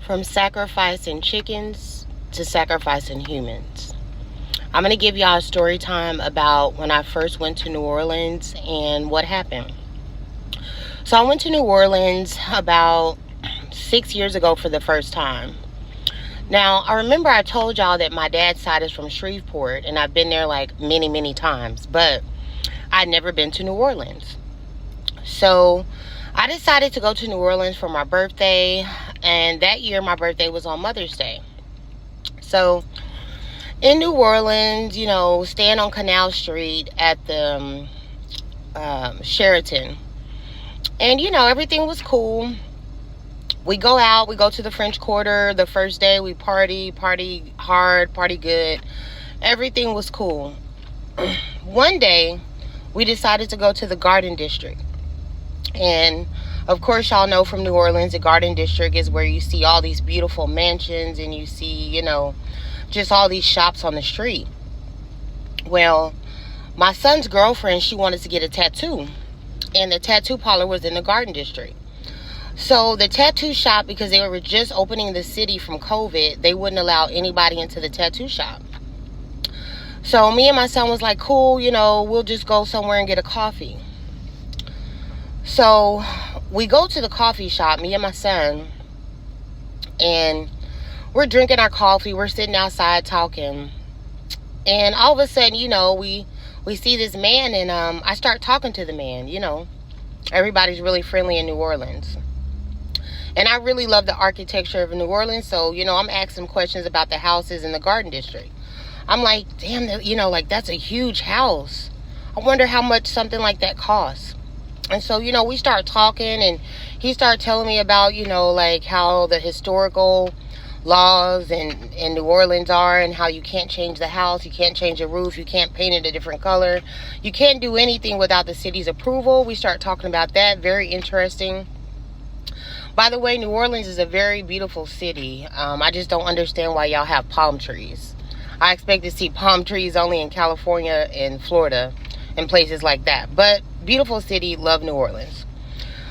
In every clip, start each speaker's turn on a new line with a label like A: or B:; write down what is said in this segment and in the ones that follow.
A: From sacrificing chickens to sacrificing humans. I'm going to give y'all a story time about when I first went to New Orleans and what happened. So I went to New Orleans about 6 years ago for the first time. Now, I remember I told y'all that my dad's side is from Shreveport, and I've been there like many, many times, but I'd never been to New Orleans. So I decided to go to New Orleans for my birthday, and that year my birthday was on Mother's Day. So in New Orleans, staying on Canal Street at the Sheraton, and everything was cool. We go out, we go to the French Quarter. The first day we party hard, party good. Everything was cool. One day we decided to go to the Garden District. And of course, y'all know from New Orleans, the Garden District is where you see all these beautiful mansions and you see, just all these shops on the street. Well, my son's girlfriend, she wanted to get a tattoo. And the tattoo parlor was in the Garden District. So the tattoo shop, because they were just opening the city from COVID, they wouldn't allow anybody into the tattoo shop. So me and my son was like, cool, we'll just go somewhere and get a coffee. So we go to the coffee shop, me and my son, and we're drinking our coffee. We're sitting outside talking. And all of a sudden, we see this man, and I start talking to the man. Everybody's really friendly in New Orleans. And I really love the architecture of New Orleans. So, I'm asking questions about the houses in the Garden District. I'm like, damn, that's a huge house. I wonder how much something like that costs. And so, we start talking, and he started telling me about, how the historical laws in New Orleans are, and how you can't change the house, you can't change the roof, you can't paint it a different color. You can't do anything without the city's approval. We start talking about that. Very interesting. By the way, New Orleans is a very beautiful city. I just don't understand why y'all have palm trees. I expect to see palm trees only in California and Florida and places like that. But beautiful city, love New Orleans.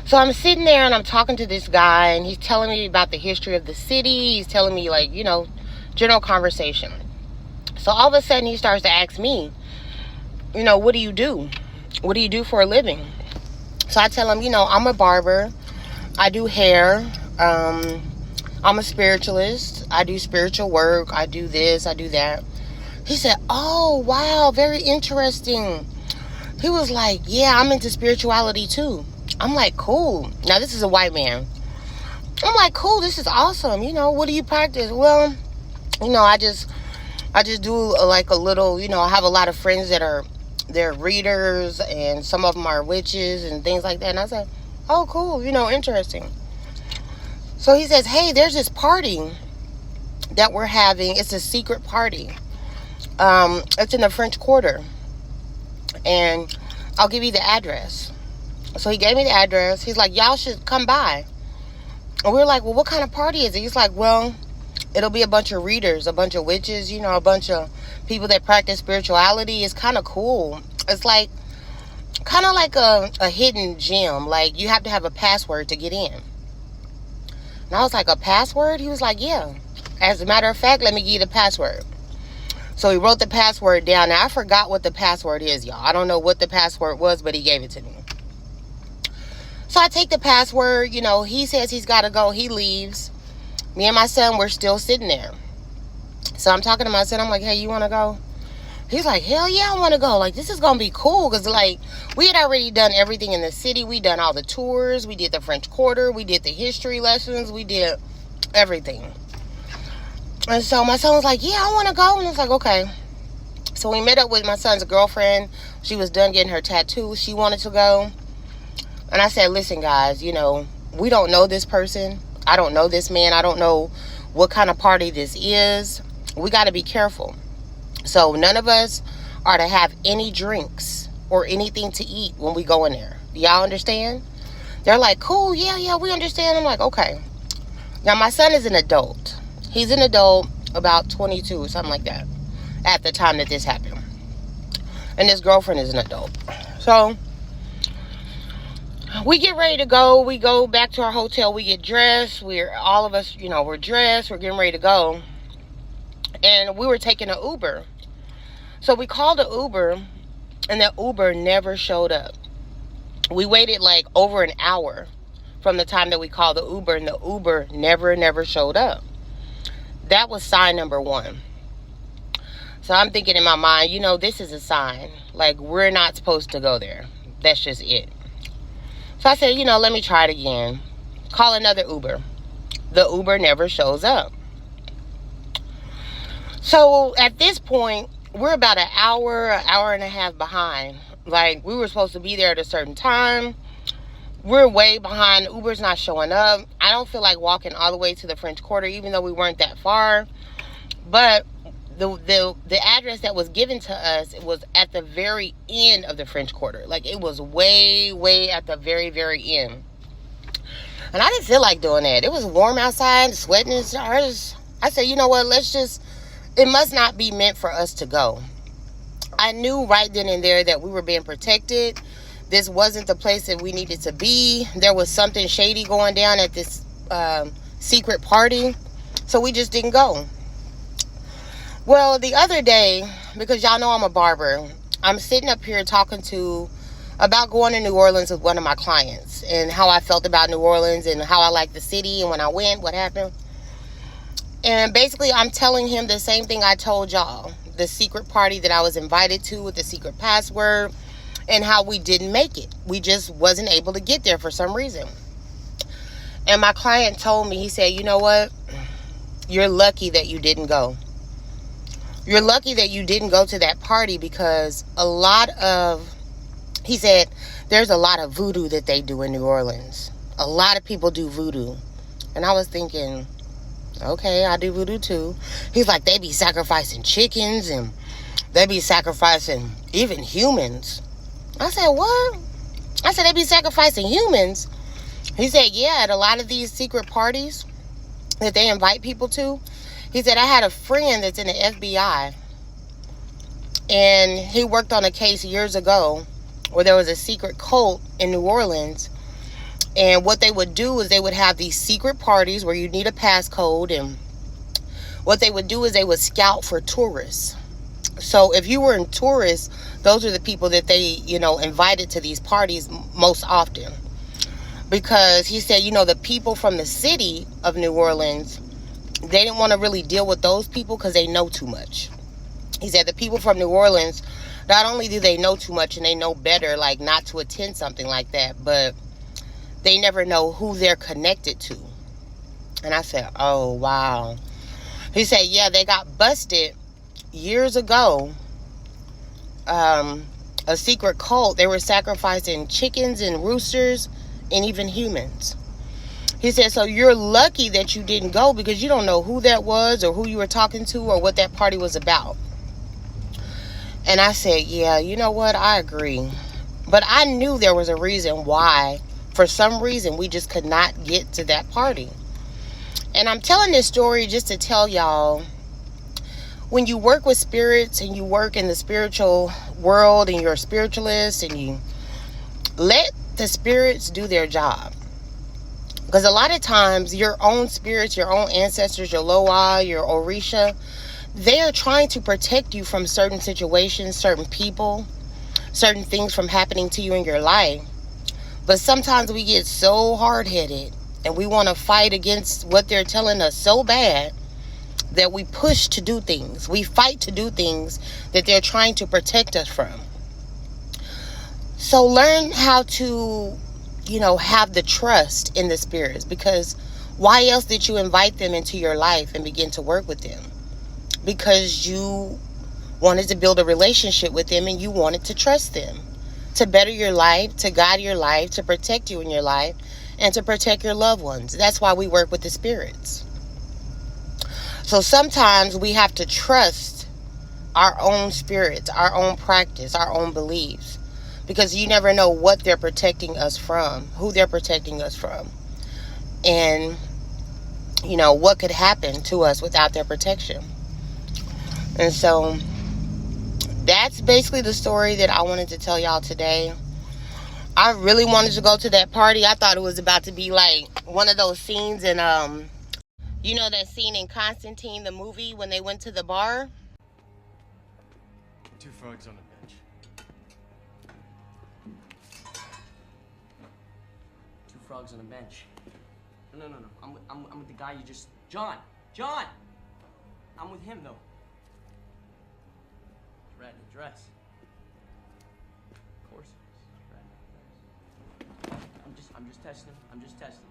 A: So I'm sitting there and I'm talking to this guy, and he's telling me about the history of the city. He's telling me general conversation. So all of a sudden he starts to ask me, what do you do? What do you do for a living? So I tell him, I'm a barber. I do hair. I'm a spiritualist. I do spiritual work. I do this. I do that. He said, oh, wow, very interesting. He was like, yeah, I'm into spirituality too. I'm like, cool. Now, this is a white man. I'm like, cool, this is awesome. What do you practice? Well, I just do like a little, I have a lot of friends they're readers, and some of them are witches and things like that. And I said, oh, cool, interesting. So he says, hey, there's this party that we're having. It's a secret party. It's in the French Quarter. And I'll give you the address. So he gave me the address. He's like, y'all should come by. And we were like, well, what kind of party is it? He's like, well, it'll be a bunch of readers, a bunch of witches, a bunch of people that practice spirituality. It's kind of cool. It's like, kind of like a hidden gym. Like, you have to have a password to get in. And I was like, a password? He was like, yeah. As a matter of fact, let me give you the password. So he wrote the password down. Now, I forgot what the password is, y'all. I don't know what the password was, but he gave it to me. So I take the password. He says he's got to go. He leaves. Me and my son, we're still sitting there. So I'm talking to my son. I'm like, hey, you want to go? He's like, hell yeah, I want to go. Like, this is going to be cool. Because, we had already done everything in the city. We done all the tours. We did the French Quarter. We did the history lessons. We did everything. And so my son was like, yeah, I want to go. And I was like, okay. So we met up with my son's girlfriend. She was done getting her tattoo. She wanted to go. And I said, listen, guys, we don't know this person. I don't know this man. I don't know what kind of party this is. We got to be careful. So none of us are to have any drinks or anything to eat when we go in there. Do y'all understand? They're like, cool, yeah, we understand. I'm like, okay. Now, my son is an adult. He's an adult, about 22 or something like that, at the time that this happened. And his girlfriend is an adult. So We get ready to go. We go back to our hotel. We get dressed. All of us, we're dressed. We're getting ready to go. And we were taking an Uber. So we called the Uber, and the Uber never showed up. We waited like over an hour from the time that we called the Uber, and the Uber never showed up. That was sign number one. So I'm thinking in my mind, this is a sign. Like, we're not supposed to go there. That's just it. So I said, let me try it again. Call another Uber. The Uber never shows up. So at this point, we're about an hour and a half behind. Like, we were supposed to be there at a certain time. We're way behind. Uber's not showing up. I don't feel like walking all the way to the French Quarter, even though we weren't that far. But the address that was given to us, it was at the very end of the French Quarter. Like, it was way at the very end. And I didn't feel like doing that. It was warm outside, sweating and stuff. I said, you know what, it must not be meant for us to go. I knew right then and there that we were being protected. This wasn't the place that we needed to be. There was something shady going down at this secret party. So we just didn't go. Well, the other day, because y'all know I'm a barber, I'm sitting up here talking about going to New Orleans with one of my clients and how I felt about New Orleans and how I liked the city and when I went, what happened. And basically, I'm telling him the same thing I told y'all. The secret party that I was invited to with the secret password and how we didn't make it. We just wasn't able to get there for some reason. And my client told me, he said, you know what? You're lucky that you didn't go. You're lucky that you didn't go to that party because he said, there's a lot of voodoo that they do in New Orleans. A lot of people do voodoo. And I was thinking, okay, I do voodoo too. He's like, they be sacrificing chickens and they be sacrificing even humans. I said, what? I said, they be sacrificing humans? He said, yeah, at a lot of these secret parties that they invite people to. He said, I had a friend that's in the FBI, and he worked on a case years ago where there was a secret cult in New Orleans, and what they would do is they would have these secret parties where you need a passcode, and what they would do is they would scout for tourists. So if you were in tourists, those are the people that they, invited to these parties most often. Because he said, the people from the city of New Orleans, they didn't want to really deal with those people because they know too much. He said the people from New Orleans, not only do they know too much and they know better, like not to attend something like that, but they never know who they're connected to. And I said, oh, wow. He said, yeah, they got busted years ago. A secret cult, they were sacrificing chickens and roosters and even humans. He said, so you're lucky that you didn't go because you don't know who that was or who you were talking to or what that party was about. And I said, yeah, you know what? I agree. But I knew there was a reason why, for some reason, we just could not get to that party. And I'm telling this story just to tell y'all, when you work with spirits and you work in the spiritual world and you're a spiritualist and you let the spirits do their job. Because a lot of times your own spirits, your own ancestors, your Loa, your Orisha, they are trying to protect you from certain situations, certain people, certain things from happening to you in your life. But sometimes we get so hard-headed and we want to fight against what they're telling us so bad that we push to do things. We fight to do things that they're trying to protect us from. So learn how to have the trust in the spirits, because why else did you invite them into your life and begin to work with them? Because you wanted to build a relationship with them and you wanted to trust them to better your life, to guide your life, to protect you in your life, and to protect your loved ones. That's why we work with the spirits. So sometimes we have to trust our own spirits, our own practice, our own beliefs. Because you never know what they're protecting us from, who they're protecting us from. And, what could happen to us without their protection. And so, that's basically the story that I wanted to tell y'all today. I really wanted to go to that party. I thought it was about to be like one of those scenes in you know that scene in Constantine the movie when they went to the bar?
B: Two frogs on a bench.
C: Two frogs on a bench. No. I'm with the guy you just... John! I'm with him, though. He's red in a dress. Of course he is. Red in a dress. I'm just testing.